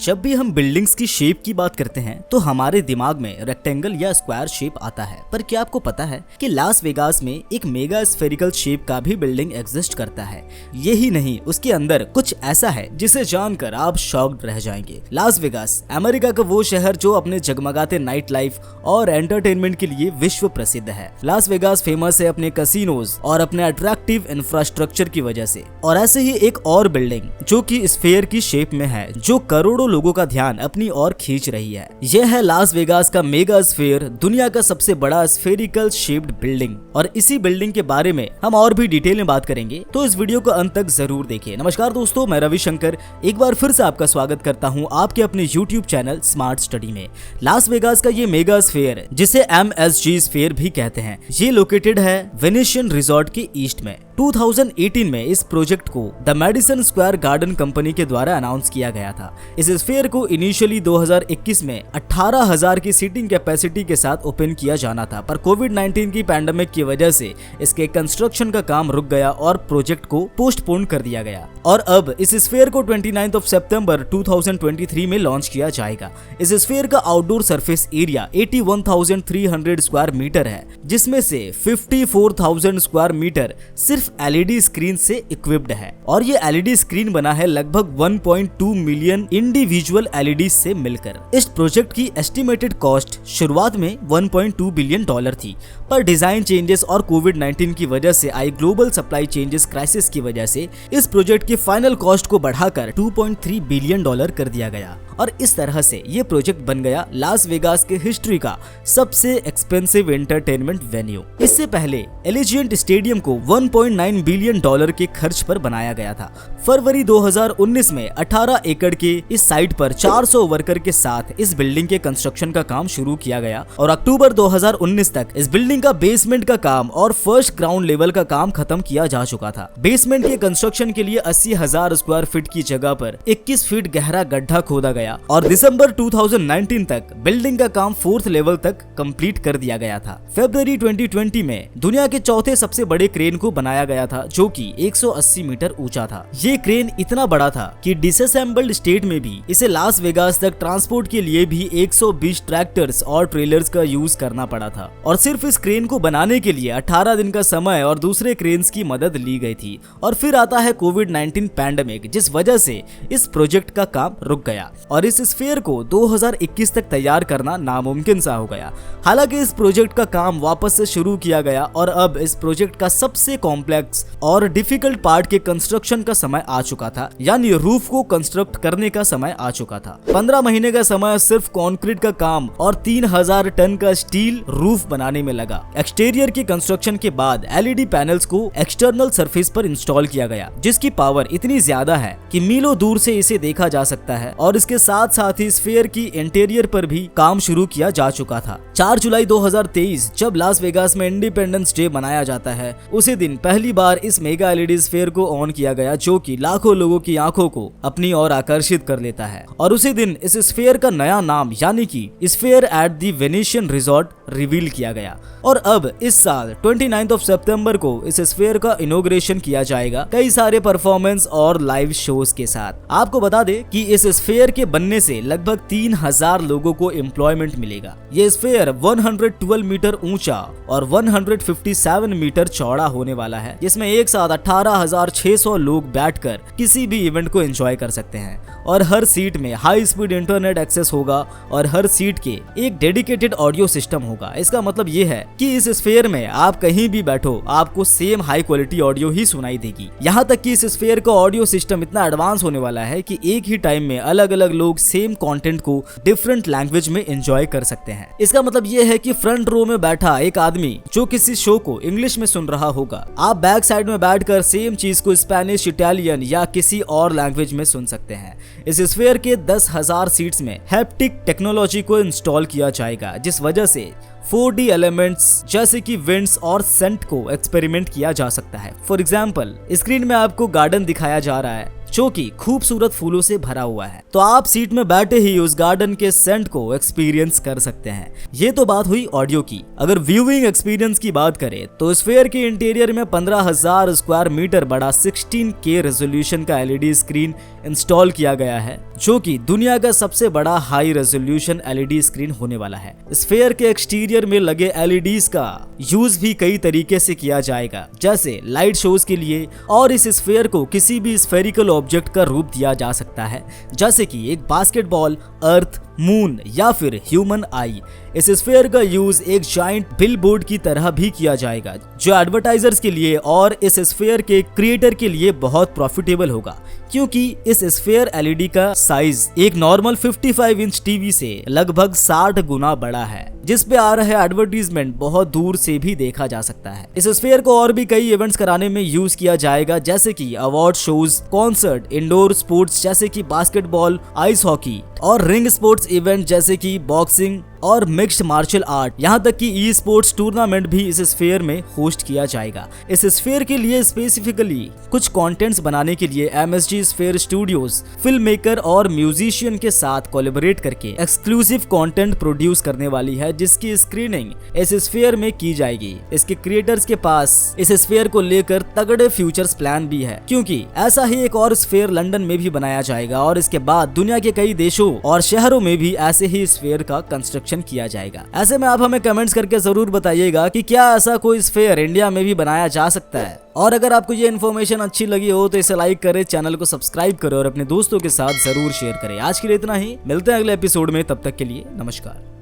जब भी हम बिल्डिंग्स की शेप की बात करते हैं तो हमारे दिमाग में रेक्टेंगल या स्क्वायर शेप आता है, पर क्या आपको पता है कि लास वेगास में एक मेगा स्फेरिकल शेप का भी बिल्डिंग एग्जिस्ट करता है। यही नहीं, उसके अंदर कुछ ऐसा है जिसे जानकर आप शॉक्ड रह जाएंगे। लास वेगास अमेरिका का वो शहर जो अपने जगमगाते नाइट लाइफ और एंटरटेनमेंट के लिए विश्व प्रसिद्ध है। लास वेगास फेमस है अपने कैसीनोज और अपने अट्रैक्टिव इंफ्रास्ट्रक्चर की वजह से। और ऐसे ही एक और बिल्डिंग जो कि स्फेयर की शेप में है, जो करोड़ों लोगों का ध्यान अपनी ओर खींच रही है। यह है लास वेगास का मेगा स्फेयर, दुनिया का सबसे बड़ा स्फेरिकल शेप्ड बिल्डिंग। और इसी बिल्डिंग के बारे में हम और भी डिटेल में बात करेंगे, तो इस वीडियो को अंत तक जरूर देखिए। नमस्कार दोस्तों, मैं रविशंकर एक बार फिर से आपका स्वागत करता हूं आपके अपने YouTube चैनल स्मार्ट स्टडी में। लास वेगास का ये मेगा स्फेयर, जिसे MSG स्फेयर भी कहते हैं, ये लोकेटेड है वेनेशियन रिजॉर्ट के ईस्ट में। 2018 में इस प्रोजेक्ट को the Madison Square garden company के द्वारा अनाउंस किया गया था। इस स्फेयर को इनिशियली 2021 में 18,000 की सीटिंग कैपेसिटी के साथ ओपन किया जाना था, पर कोविड-19 की पैंडेमिक की वजह से इसके कंस्ट्रक्शन का काम रुक गया और प्रोजेक्ट को पोस्टपोन कर दिया गया। और अब इस स्फेयर को 29 सितंबर 2023 में लॉन्च किया जाएगा। इस स्फेयर का outdoor surface area 81,300 square metre है, जिसमें से 54,000 स्क्वायर मीटर सिर्फ LED स्क्रीन से इक्विप्ड है। और ये LED स्क्रीन बना है लगभग 1.2 मिलियन इंडिविजुअल LED से मिलकर। इस प्रोजेक्ट की एस्टिमेटेड कॉस्ट शुरुआत में $1.2 बिलियन थी, पर डिजाइन चेंजेस और कोविड-19 की वजह से आई ग्लोबल सप्लाई चेंजेस क्राइसिस की वजह से इस प्रोजेक्ट की फाइनल कॉस्ट को बढ़ाकर $2.3 बिलियन कर दिया गया। और इस तरह से ये प्रोजेक्ट बन गया लास वेगास के हिस्ट्री का सबसे एक्सपेंसिव एंटरटेनमेंट वेन्यू। इससे पहले एलिजिएंट स्टेडियम को $1.9 बिलियन के खर्च पर बनाया गया था। फरवरी 2019 में 18 एकड़ के इस साइट पर 400 वर्कर के साथ इस बिल्डिंग के कंस्ट्रक्शन का काम शुरू किया गया और अक्टूबर 2019 तक इस बिल्डिंग का बेसमेंट का काम और फर्स्ट ग्राउंड लेवल का काम खत्म किया जा चुका था। बेसमेंट के कंस्ट्रक्शन के लिए 80,000 स्क्वायर फीट की जगह पर 21 फीट गहरा गड्ढा खोदा गया और दिसंबर 2019 तक बिल्डिंग का काम 4th लेवल तक कंप्लीट कर दिया गया था। फरवरी 2020 में दुनिया के चौथे सबसे बड़े क्रेन को बनाया गया था, जो कि 180 मीटर ऊंचा था। ये क्रेन इतना बड़ा था कि डिसअसेंबल्ड स्टेट में भी इसे लास वेगास तक ट्रांसपोर्ट के लिए भी 120 ट्रैक्टर्स और ट्रेलर्स का यूज करना पड़ा था। और सिर्फ इस क्रेन को बनाने के लिए 18 दिन का समय और दूसरे क्रेन्स की मदद ली गई थी। और फिर आता है कोविड-19 पैंडेमिक, जिस वजह से इस प्रोजेक्ट का काम रुक गया और इस स्फेयर को 2021 तक तैयार करना नामुमकिन सा हो गया। हालांकि इस प्रोजेक्ट का काम वापस से शुरू किया गया और अब इस प्रोजेक्ट का सबसे कॉम्प्लेक्स और डिफिकल्ट पार्ट के कंस्ट्रक्शन का समय आ चुका था, यानी रूफ को कंस्ट्रक्ट करने का समय आ चुका था। 15 महीने का समय सिर्फ कंक्रीट का काम और 3,000 टन का स्टील रूफ बनाने में लगा। एक्सटीरियर की कंस्ट्रक्शन के बाद LED पैनल्स को एक्सटर्नल सरफेस पर इंस्टॉल किया गया, जिसकी पावर इतनी ज्यादा है कि मीलों दूर से इसे देखा जा सकता है। और इसके साथ ही स्फेयर की इंटीरियर पर भी काम शुरू किया जा चुका था। 4 जुलाई 2023 जब लास वेगास में इंडिपेंडेंस डे मनाया जाता है, उसी दिन पहली बार इस मेगा LED स्फेयर को ऑन किया गया, जो कि लाखों लोगों की आंखों को अपनी ओर आकर्षित कर लेता है। और उसी दिन इस स्फेयर का नया नाम यानी कि sphere at the Venetian resort reveal किया गया। और अब इस साल 29 सितंबर को इस स्फेयर का इनॉग्रेशन किया जाएगा, कई सारे परफॉर्मेंस और लाइव शोज के साथ। आपको बता दें कि इस स्फेयर के बनने से लगभग 3,000 लोगों को एम्प्लॉयमेंट मिलेगा। ये स्फेयर 112 मीटर ऊंचा और 157 मीटर चौड़ा होने वाला है, जिसमें एक साथ 18,600 लोग बैठकर किसी भी इवेंट को एंजॉय कर सकते हैं। और हर सीट में हाई स्पीड इंटरनेट एक्सेस होगा और हर सीट के एक डेडिकेटेड ऑडियो सिस्टम होगा। इसका मतलब ये है कि इस स्फेयर में आप कहीं भी बैठो, आपको सेम हाई क्वालिटी ऑडियो ही सुनाई देगी। यहाँ तक कि इस स्फेयर का ऑडियो सिस्टम इतना एडवांस होने वाला है कि एक ही टाइम में अलग अलग लोग सेम कंटेंट को डिफरेंट लैंग्वेज में एंजॉय कर सकते हैं। इसका मतलब ये है कि फ्रंट रो में बैठा एक आदमी जो किसी शो को इंग्लिश में सुन रहा होगा, आप बैक साइड में बैठकर सेम चीज को स्पेनिश, इटालियन या किसी और लैंग्वेज में सुन सकते हैं। इस स्फेयर के 10,000 सीट्स में हैप्टिक टेक्नोलॉजी को इंस्टॉल किया जाएगा, जिस वजह से 4D एलिमेंट्स जैसे कि विंड्स और सेंट को एक्सपेरिमेंट किया जा सकता है। फॉर एग्जाम्पल, स्क्रीन में आपको गार्डन दिखाया जा रहा है जो कि खूबसूरत फूलों से भरा हुआ है। तो आप सीट में बैठे ही उस गार्डन के सेंट को एक्सपीरियंस कर सकते हैं। ये तो बात हुई ऑडियो की। अगर व्यूइंग एक्सपीरियंस की बात करें तो स्फीयर के इंटीरियर में 15,000 स्क्वायर मीटर बड़ा 16K रेजोल्यूशन का LED स्क्रीन इंस्टॉल किया गया है, जो कि दुनिया का सबसे बड़ा हाई रेजोल्यूशन LED स्क्रीन होने वाला है। स्फीयर के एक्सटीरियर में लगे LEDs का यूज भी कई तरीके से किया जाएगा, जैसे लाइट शोज के लिए, और इस स्फीयर को किसी भी स्फेरिकल ऑब्जेक्ट का रूप दिया जा सकता है, जैसे कि एक बास्केटबॉल, अर्थ, मून या फिर ह्यूमन आई। इस स्फीयर का यूज एक जाइंट बिलबोर्ड की तरह भी किया जाएगा, जो एडवर्टाइजर्स के लिए और इस स्फीयर के क्रिएटर के लिए बहुत प्रॉफिटेबल होगा, क्योंकि इस स्फीयर LED का साइज एक नॉर्मल 55 इंच टीवी से लगभग 60 गुना बड़ा है, जिस पे आ रहे एडवर्टीजमेंट बहुत दूर से भी देखा जा सकता है। इस स्फीयर को और भी कई इवेंट्स कराने में यूज किया जाएगा, जैसे कि award shows, concert, indoor sports जैसे कि बास्केटबॉल, आइस हॉकी, और रिंग स्पोर्ट्स इवेंट जैसे कि बॉक्सिंग और मिक्स्ड मार्शल आर्ट, यहाँ तक कि ई स्पोर्ट्स टूर्नामेंट भी इस स्फीयर में होस्ट किया जाएगा। इस स्फीयर के लिए स्पेसिफिकली कुछ कंटेंट्स बनाने के लिए MSG sphere studios film maker और म्यूजिशियन के साथ कोलैबोरेट करके एक्सक्लूसिव कंटेंट प्रोड्यूस करने वाली है, जिसकी स्क्रीनिंग इस स्फीयर में की जाएगी। इसके क्रिएटर्स के पास इस स्फीयर को लेकर तगड़े फ्यूचर्स प्लान भी है, क्योंकि ऐसा ही एक और स्फीयर लंदन में भी बनाया जाएगा और इसके बाद दुनिया के कई देशों और शहरों में भी ऐसे ही स्फीयर का कंस्ट्रक्शन किया जाएगा। ऐसे में आप हमें कमेंट्स करके जरूर बताइएगा कि क्या ऐसा कोई स्फीयर इंडिया में भी बनाया जा सकता है। और अगर आपको ये इन्फॉर्मेशन अच्छी लगी हो तो इसे लाइक करें, चैनल को सब्सक्राइब करें और अपने दोस्तों के साथ जरूर शेयर करें। आज के लिए इतना ही, मिलते हैं अगले एपिसोड में, तब तक के लिए नमस्कार।